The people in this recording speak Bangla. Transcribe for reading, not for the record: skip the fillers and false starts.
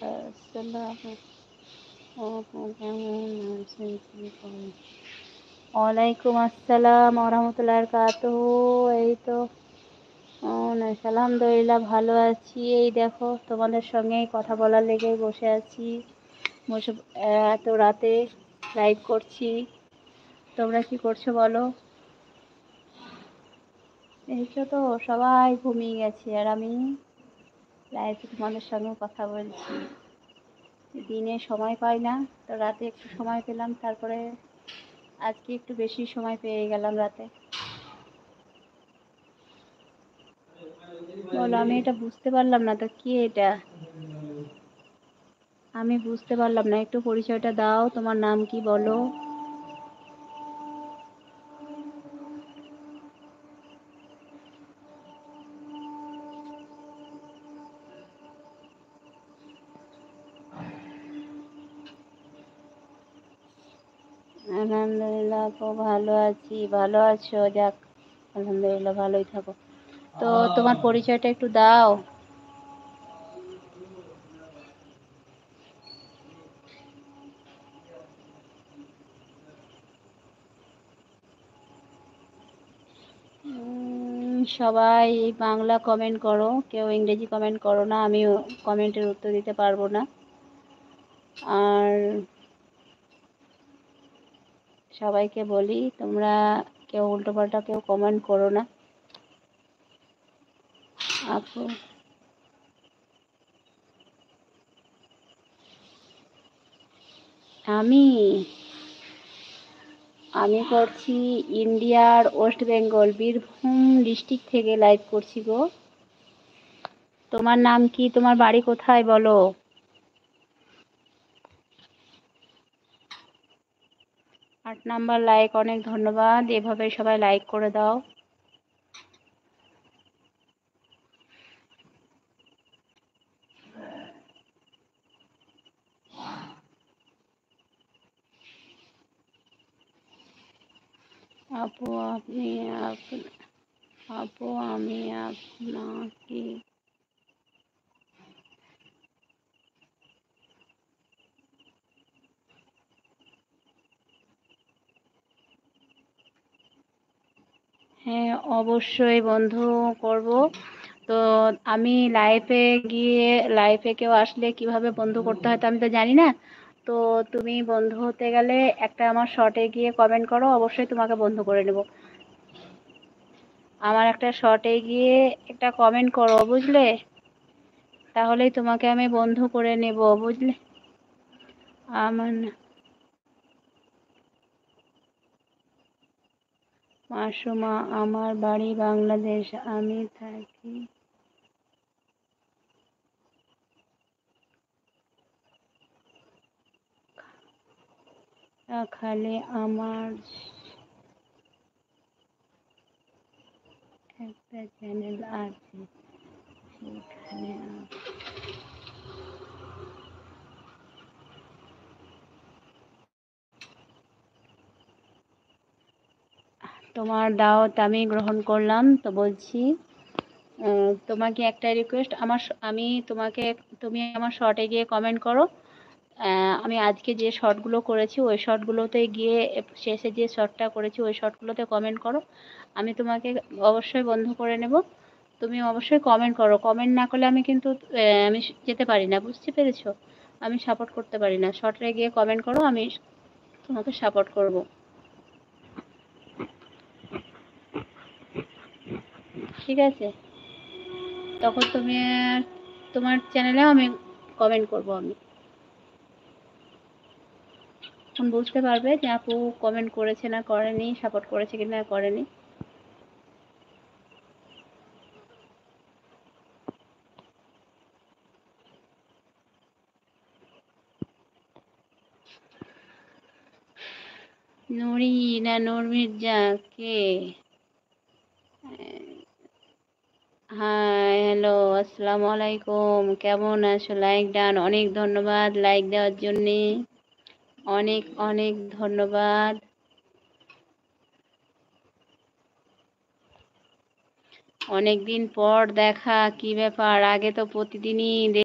আসসালাম, কেমন আছেন কি করেন? ওয়ালাইকুম আসসালাম ওরহমতুল্লাহ বারাকাতুহু। এই তো আলহামদুলিল্লাহ ভালো আছি। এই দেখো তোমাদের সঙ্গে কথা বলার লেগে বসে আছি, বসে এত রাতে লাইভ করছি। তোমরা কি করছো বলো? এই তো সবাই ঘুমিয়ে গেছে আর আমি লাইভে তোমাদের সঙ্গে কথা বলছি। দিনে সময় পাই না, তো রাতে একটু সময় পেলাম, তারপরে আজকে একটু বেশি সময় পেয়ে গেলাম রাতে। বলো, আমি এটা বুঝতে পারলাম না তো, কি এটা? আমি বুঝতে পারলাম না, একটু পরিচয়টা দাও, তোমার নাম কি বলো? আলহামদুলিল্লাহ, খুব ভালো আছি। ভালো আছো? যাক, আলহামদুলিল্লাহ ভালোই থাকো। তো তোমার পরিচয়টা একটু দাও। সবাই বাংলা কমেন্ট করো, কেউ ইংরেজি কমেন্ট করো না, আমি কমেন্টের উত্তর দিতে পারবো না। আর সবাইকে বলি, তোমরা কেউ উল্টোপাল্টা কেউ কমেন্ট করো না। আপু, আমি আমি করছি ইন্ডিয়ার ওয়েস্ট বেঙ্গল, বীরভূম ডিস্ট্রিক্ট থেকে লাইভ করছি গো। তোমার নাম কি? তোমার বাড়ি কোথায় বলো? 8 নাম্বার লাইক, অনেক ধন্যবাদ। এভাবে সবাই লাইক করে দাও। আপু আপনি আপু আমি আপনাকে হ্যাঁ, অবশ্যই বন্ধু করব। তো আমি লাইভে কেউ আসলে কিভাবে বন্ধু করতে হয় তো আমি তো জানি না। তো তুমি বন্ধু হতে গেলে একটা আমার শর্টে গিয়ে কমেন্ট করো, অবশ্যই তোমাকে বন্ধু করে নেব। আমার একটা শর্টে গিয়ে একটা কমেন্ট করো, বুঝলে? তাহলেই তোমাকে আমি বন্ধু করে নেব, বুঝলে? আমার মাসুমা, আমার বাড়ি বাংলাদেশ, আমি থাকি খালে। আমার একটা চ্যানেল আছে, সেখানে তোমার দাওয়াত আমি গ্রহণ করলাম। তো বলছি, তোমাকে একটা রিকোয়েস্ট, আমি তোমাকে, তুমি আমার শর্টে গিয়ে কমেন্ট করো। আমি আজকে যে শর্টগুলো করেছি ওই শর্টগুলোতে গিয়ে, শেষে যে শর্টটা করেছি ওই শর্টগুলোতে কমেন্ট করো। আমি তোমাকে অবশ্যই বন্ধ করে নেব। তুমি অবশ্যই কমেন্ট করো, কমেন্ট না করলে আমি কিন্তু আমি যেতে পারি না, বুঝতে পেরেছো? আমি সাপোর্ট করতে পারি না। শর্টে গিয়ে কমেন্ট করো, আমি তোমাকে সাপোর্ট করব। ঠিক আছে? তখন তুমি তোমার চ্যানেলেও আমি কমেন্ট করব। আমি তখন বুঝতে পারবে যে আপু কমেন্ট করেছে না করেনি, সাপোর্ট করেছে কি না করেনি। নুরি না নূর মির্জা? কে? হাই, হ্যালো, আসসালামু আলাইকুম। কেমন আছো? লাইক ডান, অনেক ধন্যবাদ লাইক দেওয়ার জন্যে। অনেক অনেক ধন্যবাদ। অনেক দিন পর দেখা, কি ব্যাপার? আগে তো প্রতিদিনই